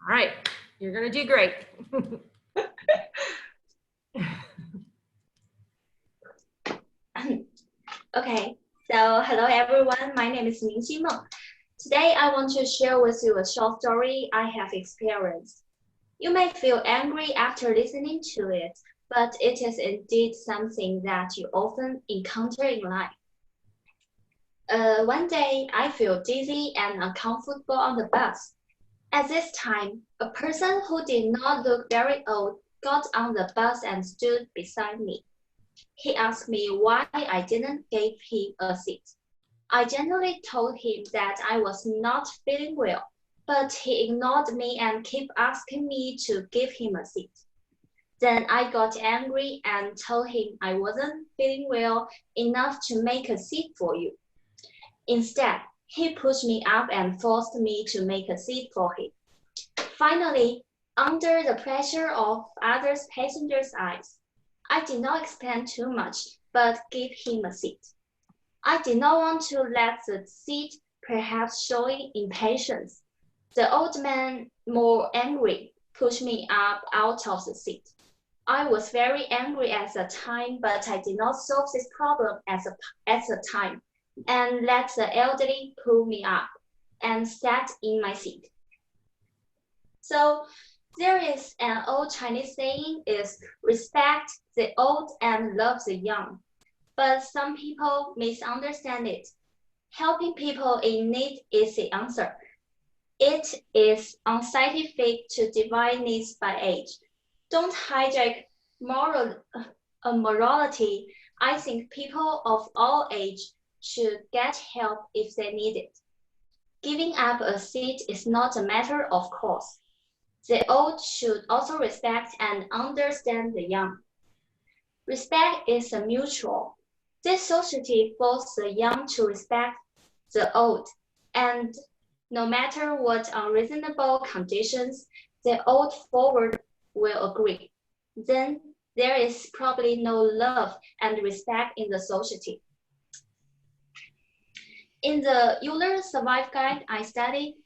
All right, you're gonna do great. Okay, so hello everyone, my name is Ningxin. Today I want to share with you a short story I have experienced. You may feel angry after listening to it, but it is indeed something that you often encounter in life. One day I feel dizzy and uncomfortable on the bus. At this time, a person who did not look very old got on the bus and stood beside me. He asked me why I didn't give him a seat. I gently told him that I was not feeling well, but he ignored me and kept asking me to give him a seat. Then I got angry and told him I wasn't feeling well enough to make a seat for you. Instead, he pushed me up and forced me to make a seat for him. Finally, under the pressure of other passengers' eyes, I did not explain too much, but gave him a seat. I did not want to let the seat, perhaps showing impatience. The old man, more angry, pushed me up out of the seat. I was very angry at the time, but I did not solve this problem at the time, and let the elderly pull me up and sat in my seat. So there is an old Chinese saying is respect the old and love the young. But some people misunderstand it. Helping people in need is the answer. It is unscientific to divide needs by age. Don't hijack morality. I think people of all ages should get help if they need it. Giving up a seat is not a matter of course. The old should also respect and understand the young. Respect is a mutual. This society forces the young to respect the old, and no matter what unreasonable conditions, the old forward will agree. Then there is probably no love and respect in the society. In the Euler Survive Guide I studied,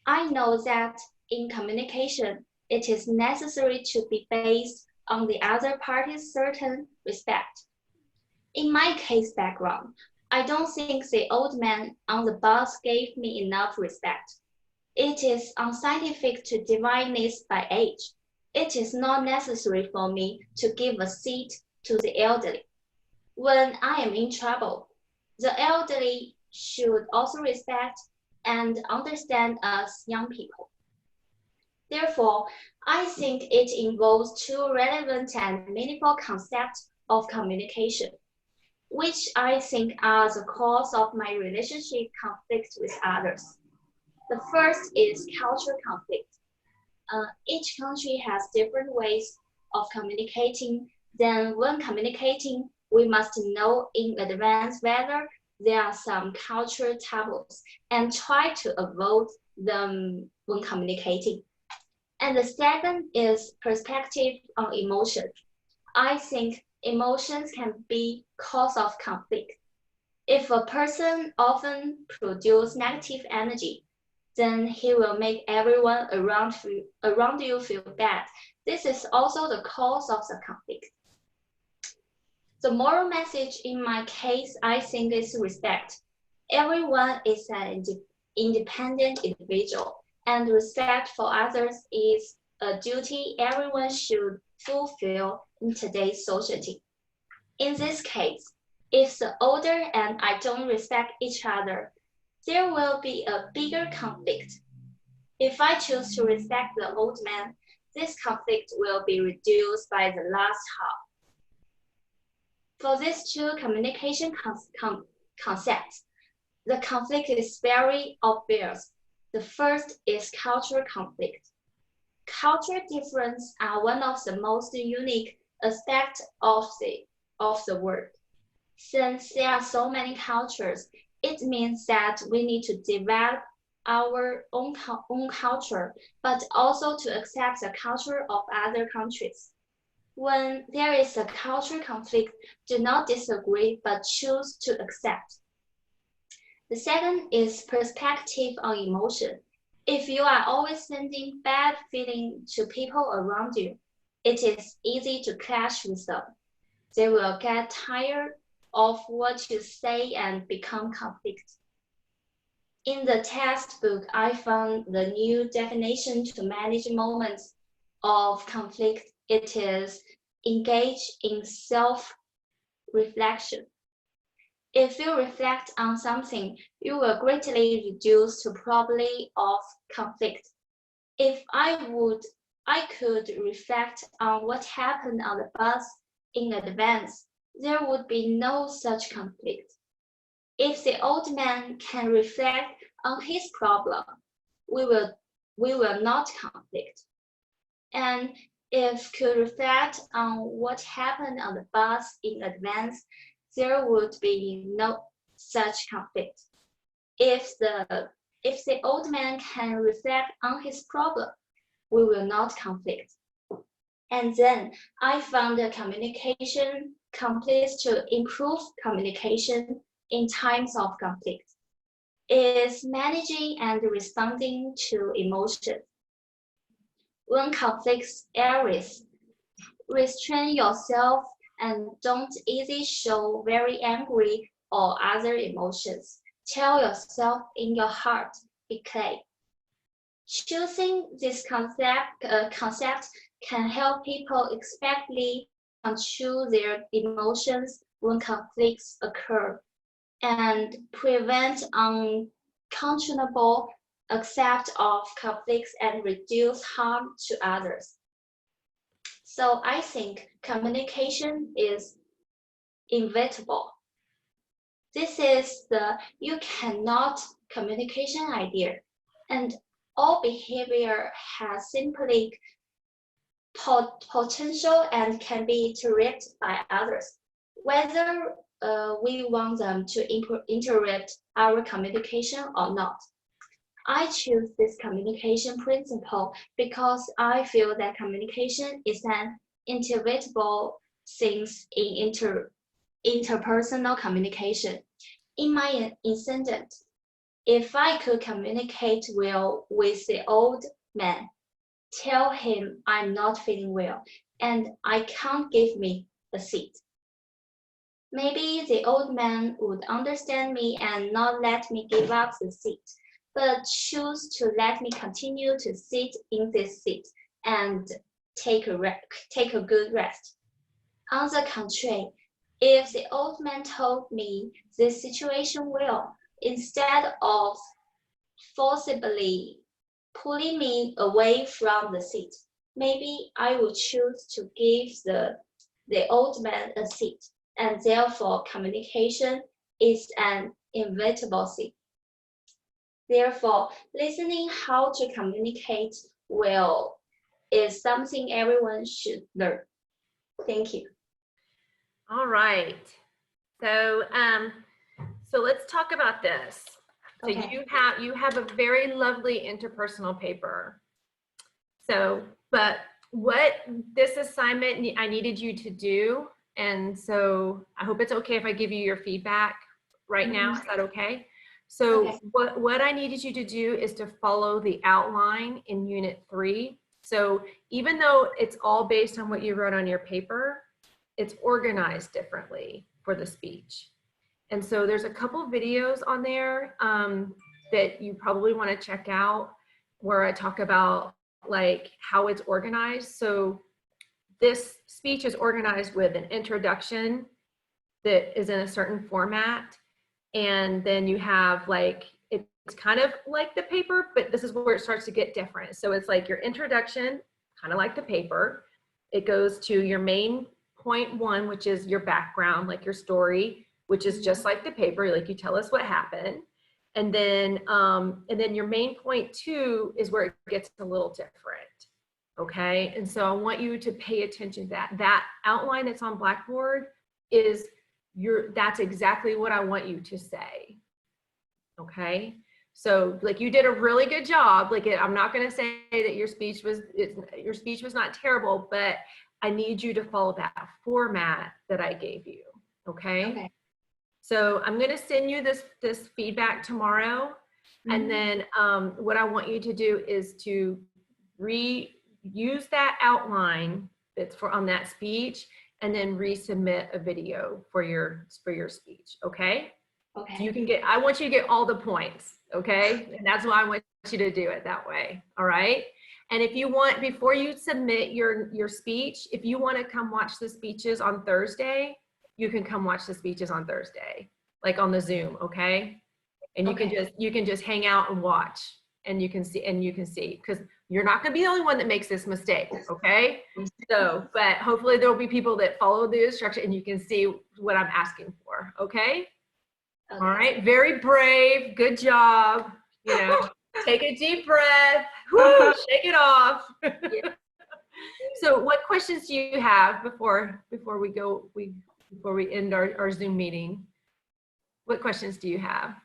I know that in communication, it is necessary to be based on the other party's certain respect. In my case background, I don't think the old man on the bus gave me enough respect. It is unscientific to divide needs by age. It is not necessary for me to give a seat to the elderly. When I am in trouble, the elderly should also respect and understand us young people. Therefore, I think it involves two relevant and meaningful concepts of communication, which I think are the cause of my relationship conflict with others. The first is cultural conflict. Each country has different ways of communicating. Then when communicating, we must know in advance whether there are some cultural taboos and try to avoid them when communicating. And the second is perspective on emotion. I think emotions can be cause of conflict. If a person often produces negative energy, then he will make everyone around you feel bad. This is also the cause of the conflict. The moral message in my case, I think, is respect. Everyone is an independent individual, and respect for others is a duty everyone should fulfill in today's society. In this case, if the older and I don't respect each other, there will be a bigger conflict. If I choose to respect the old man, this conflict will be reduced by the last half. For these two communication concepts, the conflict is very obvious. The first is cultural conflict. Cultural differences are one of the most unique aspects of the world. Since there are so many cultures, it means that we need to develop our own culture, but also to accept the culture of other countries. When there is a cultural conflict, do not disagree, but choose to accept. The second is perspective on emotion. If you are always sending bad feelings to people around you, it is easy to clash with them. They will get tired of what you say and become conflict. In the textbook, I found the new definition to manage moments of conflict. It is engage in self-reflection. If you reflect on something, you will greatly reduce the probability of conflict. If I could reflect on what happened on the bus in advance, there would be no such conflict. If the old man can reflect on his problem, we will not conflict. And if could reflect on what happened on the bus in advance, there would be no such conflict. If the old man can reflect on his problem, we will not conflict. And then I found the communication complex to improve communication in times of conflict is managing and responding to emotions. When conflicts arise, restrain yourself and don't easily show very angry or other emotions. Tell yourself in your heart, be clear. Choosing this concept can help people effectively control their emotions when conflicts occur and prevent unconscionable accept of conflicts and reduce harm to others. So I think communication is inevitable. This is the you cannot communication idea, and all behavior has simply potential and can be interrupted by others, whether we want them to interrupt our communication or not. I choose this communication principle because I feel that communication is an inevitable thing in interpersonal communication. In my incident, if I could communicate well with the old man, tell him I'm not feeling well and I can't give me a seat. Maybe the old man would understand me and not let me give up the seat, but choose to let me continue to sit in this seat and take a good rest. On the contrary, if the old man told me this situation well, instead of forcibly pulling me away from the seat, maybe I would choose to give the old man a seat, and therefore communication is an inevitable thing. Therefore, listening how to communicate well is something everyone should learn. Thank you. All right. So, so let's talk about this. So Okay. you have a very lovely interpersonal paper. So, but what this assignment I needed you to do, and so I hope it's okay if I give you your feedback right now. Is that okay? So Okay. what I needed you to do is to follow the outline in Unit 3. So even though it's all based on what you wrote on your paper, it's organized differently for the speech. And so there's a couple videos on there that you probably want to check out where I talk about like how it's organized. So this speech is organized with an introduction that is in a certain format. And then you have like, it's kind of like the paper, but this is where it starts to get different. So it's like your introduction, kind of like the paper. It goes to your main point 1, which is your background, like your story, which is just like the paper, like you tell us what happened. And then your main point 2 is where it gets a little different. Okay. And so I want you to pay attention to that. That outline that's on Blackboard is that's exactly what I want you to say. Okay. So like you did a really good job. Like I'm not going to say that your speech was not terrible, but I need you to follow that format that I gave you. Okay. Okay. So I'm going to send you this feedback tomorrow. And then what I want you to do is to use that outline that's on that speech, and then resubmit a video for your speech. Okay. Okay. So you can get, I want you to get all the points. Okay. And that's why I want you to do it that way. All right. And if you want, before you submit your speech, if you want to come watch the speeches on Thursday, you can come watch the speeches on Thursday, like on the Zoom. Okay. And you can just hang out and watch, and you can see, because you're not going to be the only one that makes this mistake. Okay. So, but hopefully there will be people that follow the instruction, and you can see what I'm asking for. Okay. All right. Very brave. Good job. You know, take a deep breath. Woo, shake it off. So what questions do you have before we end our Zoom meeting? What questions do you have?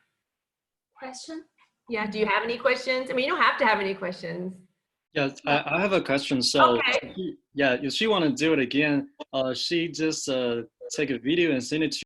Question? Yeah, do you have any questions? I mean, you don't have to have any questions. Yes, I have a question. So, Okay. yeah, if she want to do it again, she just take a video and send it to